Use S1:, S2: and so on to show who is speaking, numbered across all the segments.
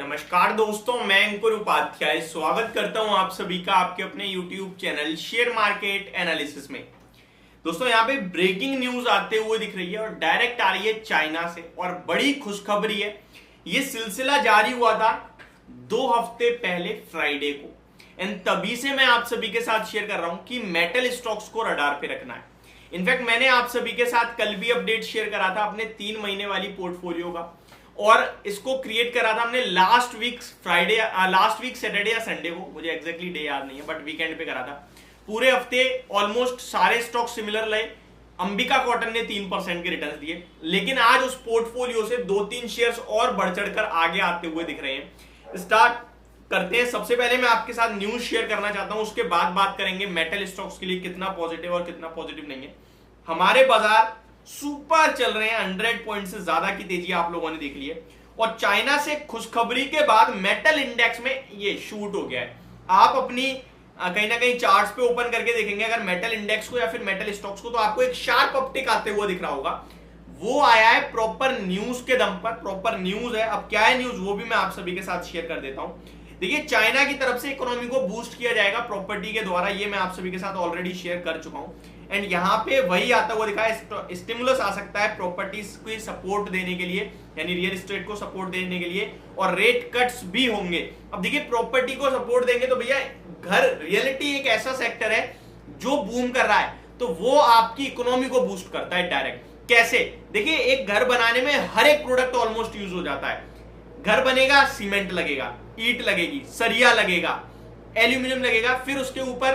S1: नमस्कार दोस्तों, मैं अंकुर उपाध्याय स्वागत करता हूं आप सभी का आपके अपने YouTube channel share market analysis में। दोस्तों यहाँ पे ब्रेकिंग न्यूज आते हुए दिख रही है और डायरेक्ट आ रही है चाइना से और बड़ी खुशखबरी है। ये सिलसिला जारी हुआ था 2 हफ्ते पहले फ्राइडे को एंड तभी से मैं आप सभी के साथ शेयर कर रहा हूं कि मेटल स्टॉक्स को रडार पे रखना है। इनफैक्ट मैंने आप सभी के साथ कल भी अपडेट शेयर करा था अपने 3 महीने वाली पोर्टफोलियो का और इसको क्रिएट करा था हमने लास्ट वीक सैटरडे या संडे को, मुझे एग्जैक्टली डे याद नहीं है बट वीकेंड पे करा था। पूरे हफ्ते ऑलमोस्ट सारे स्टॉक सिमिलर रहे। अंबिका कॉटन ने 3% के रिटर्न्स दिए, लेकिन आज उस पोर्टफोलियो से 2-3 शेयर्स और बढ़ चढ़कर आगे आते हुए दिख रहे हैं। स्टार्ट करते हैं। सबसे पहले मैं आपके साथ न्यूज शेयर करना चाहता हूं, उसके बाद बात करेंगे मेटल स्टॉक्स के लिए कितना पॉजिटिव और कितना पॉजिटिव नहीं है। हमारे बाजार सुपर चल रहे हैं, 100 पॉइंट से ज्यादा की तेजी आप लोगों ने देख ली है और चाइना से खुशखबरी के बाद मेटल इंडेक्स में ये शूट हो गया है। आप अपनी कहीं ना कहीं चार्ट्स पे ओपन करके देखेंगे अगर मेटल इंडेक्स को या फिर मेटल स्टॉक्स को, तो आपको एक शार्प अपटिक आते हुए दिख रहा होगा। वो आया है प्रॉपर न्यूज के दम पर, प्रॉपर न्यूज है। अब क्या है न्यूज वो भी मैं आप सभी के साथ शेयर कर देता हूं। देखिए, चाइना की तरफ से इकोनॉमी को बूस्ट किया जाएगा प्रॉपर्टी के द्वारा, ये मैं आप सभी के साथ ऑलरेडी शेयर कर चुका हूं एंड यहां पे वही आता हुआ दिखा है। स्टिमुलस आ सकता है प्रॉपर्टीज को सपोर्ट देने के लिए, यानी रियल एस्टेट को सपोर्ट देने के लिए, और रेट कट्स भी होंगे। अब देखिए, प्रॉपर्टी को सपोर्ट देंगे तो भैया घर रियलिटी एक ऐसा सेक्टर है जो बूम कर रहा है, तो वो आपकी इकोनॉमी को बूस्ट करता है डायरेक्ट। कैसे? देखिए, एक घर बनाने में हर एक प्रोडक्ट ऑलमोस्ट यूज हो जाता है। घर बनेगा, सीमेंट लगेगा, ईंट लगेगी, सरिया लगेगा, एल्यूमिनियम लगेगा, फिर उसके ऊपर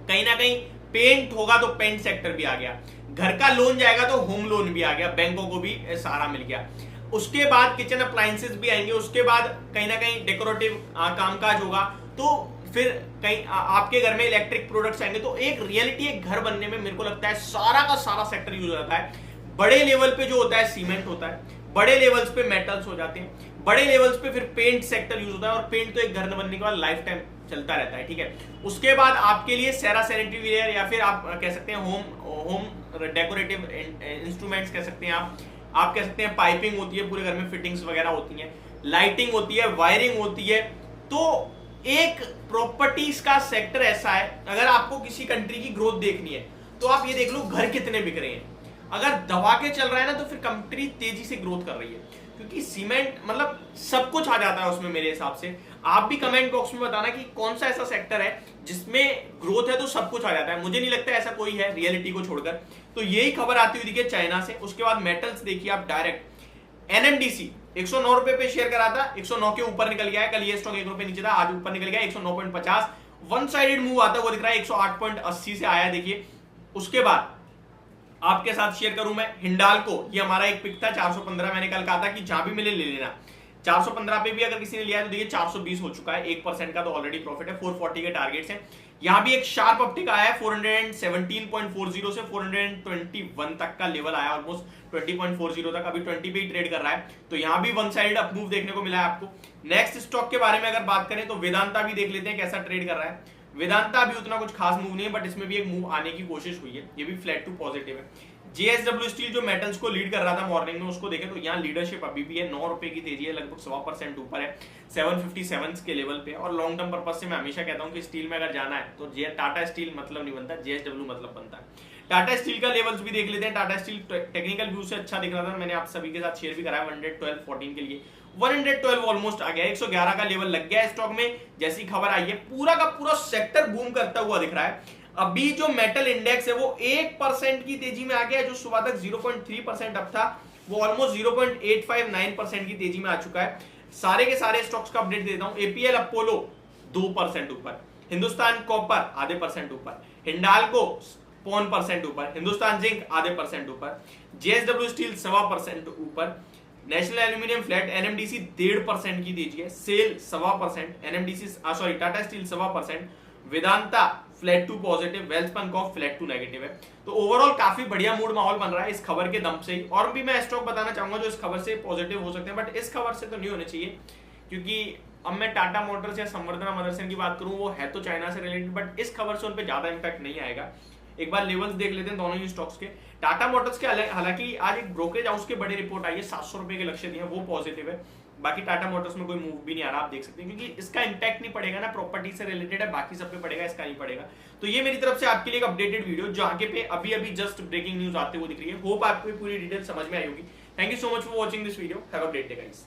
S1: कहीं ना कहीं पेंट होगा तो पेंट सेक्टर भी आ गया, घर का लोन जाएगा तो होम लोन भी आ गया, बैंकों को भी सहारा मिल गया। उसके बाद किचन अप्लायंसेस भी आएंगे, उसके बाद कहीं ना कहीं डेकोरेटिव कामकाज होगा, तो फिर कहीं आपके घर में इलेक्ट्रिक प्रोडक्ट्स आएंगे। तो एक रियलिटी एक घर बनने में मेरे को लगता है सारा का सारा सेक्टर यूज हो जाता है। बड़े लेवल पे जो होता है सीमेंट होता है, बड़े लेवल्स पे मेटल्स हो जाते हैं, बड़े लेवल्स पे फिर पेंट सेक्टर यूज होता है और पेंट तो एक घर बनने के बाद लाइफ टाइम चलता रहता है, ठीक है। उसके बाद आपके लिए सेरा सैनिटरी वेयर या फिर आप कह सकते हैं होम डेकोरेटिव इंस्ट्रूमेंट्स कह सकते हैं, आप कह सकते हैं पाइपिंग होती है, पूरे घर में फिटिंग्स वगैरह होती हैं, लाइटिंग होती है, वायरिंग होती है। तो एक प्रॉपर्टीज का सेक्टर ऐसा है, अगर आपको किसी कंट्री की ग्रोथ देखनी है तो आप ये देख लो घर कितने बिक रहे हैं। अगर दबा के चल रहा है ना तो फिर कंट्री तेजी से ग्रोथ कर रही है, क्योंकि सीमेंट मतलब सब कुछ आ जाता है उसमें मेरे हिसाब से। आप भी कमेंट बॉक्स में बताना कि कौन सा ऐसा सेक्टर है जिसमें ग्रोथ है तो सब कुछ आ जाता है। मुझे नहीं लगता ऐसा कोई है रियलिटी को छोड़कर। तो यही खबर आती हुई दिखी चाइना से। उसके बाद मेटल्स देखिए आप डायरेक्ट। एनएमडीसी 109 रुपए पे शेयर करा था, 109 के ऊपर निकल गया है। कल ये स्टॉक 1 रुपए नीचे था, आज ऊपर निकल गया 109.50। वन साइडेड मूव आता हुआ दिख रहा है, 108.80 से आया देखिए। उसके बाद आपके साथ शेयर करूं मैं हिंडाल्को, ये हमारा एक पिक था 415। मैंने कल कहा था कि जहां भी मिले ले लेना। 415 पे भी अगर किसी ने लिया है तो देखिए 420 हो चुका है, 1% का तो ऑलरेडी प्रॉफिट है। 440 के टारगेट्स हैं। यहां भी एक शार्प अपटिक आया है, 417.40 से 421 तक का लेवल आया, ऑलमोस्ट 20.40 तक। अभी 20 पे ही ट्रेड कर रहा है, तो यहां भी वन साइड अप मूव देखने को मिला है आपको। नेक्स्ट स्टॉक के बारे में अगर बात करें तो वेदांता भी देख लेते हैं कैसा ट्रेड कर रहा है। वेदांता भी उतना कुछ खास मूव नहीं है, बट इसमें भी एक मूव आने की कोशिश हुई है, ये भी फ्लैट टू पॉजिटिव है। जेएसडब्ल्यू स्टील जो मेटल्स को लीड कर रहा था मॉर्निंग में, उसको देखें तो यहाँ लीडरशिप अभी भी है, 9 रुपए की तेजी है, लगभग 1.25% ऊपर है 757 के लेवल पे। और लॉन्ग टर्म पर्पज से मैं हमेशा कहता हूँ कि स्टील में अगर जाना है तो टाटा स्टील मतलब नहीं बनता, जेएसडब्ल्यू मतलब बनता है। टाटा स्टील का लेवल्स भी देख लेते हैं। टाटा स्टील टेक्निकल व्यू से अच्छा दिख रहा था, मैंने आप सभी के साथ शेयर भी कराया 112.14 के लिए। 112 ऑलमोस्ट आ गया, 111 का लेवल लग गया है स्टॉक में। जैसी खबर आई है पूरा का पूरा सेक्टर बूम करता हुआ दिख रहा है। अभी जो मेटल इंडेक्स है वो 1% की तेजी में आ गया है, जो सुबह तक 0.3% अप था, वो ऑलमोस्ट 0.859% की तेजी में आ चुका है। सारे के सारे स्टॉक्स का अपडेट देता हूं। एपीएल अपोलो 2% ऊपर, हिंदुस्तान कॉपर आधे परसेंट ऊपर, हिंडाल्को 0.5% ऊपर, हिंदुस्तान जिंक आधे परसेंट ऊपर, जेएसडब्ल्यू स्टील 1.25% ऊपर, नेशनल एल्यूमिनियम फ्लैट, एनएमडीसी 1.5% की तेजी है, SAIL 1.25%, NMDC sorry Tata Steel 1.25%, Vedanta flat to positive, Welspun Corp flat to negative है। तो ओवरऑल काफी बढ़िया मूड माहौल बन रहा है इस खबर के दम से ही। और भी मैं स्टॉक बताना चाहूंगा जो इस खबर से पॉजिटिव हो सकते हैं, बट इस खबर से तो नहीं होने चाहिए, क्योंकि अब मैं टाटा मोटर्स या संवर्धना मदरसन की बात करूं, वो है तो चाइना से रिलेटेड, बट इस खबर से उन पर ज्यादा इंपैक्ट नहीं आएगा। एक बार लेवल्स देख लेते हैं दोनों ही स्टॉक्स के। टाटा मोटर्स के हालांकि आज एक ब्रोकरेज हाउस के बड़ी रिपोर्ट आई है, 700 रुपए के लक्ष्य दिए, वो पॉजिटिव है। बाकी टाटा मोटर्स में कोई मूव भी नहीं आ रहा, आप देख सकते हैं, क्योंकि इसका इंपैक्ट नहीं पड़ेगा ना, प्रॉपर्टी से रिलेटेड है, बाकी सब पे पड़ेगा, इसका नहीं पड़ेगा। तो ये मेरी तरफ से आपके लिए एक अपडेटेड वीडियो जो आगे पे अभी अभी जस्ट ब्रेकिंग न्यूज आते हुए दिख रही है। होप आपको पूरी डिटेल समझ में आई होगी। Thank you so much for watching this video. Have a great day guys.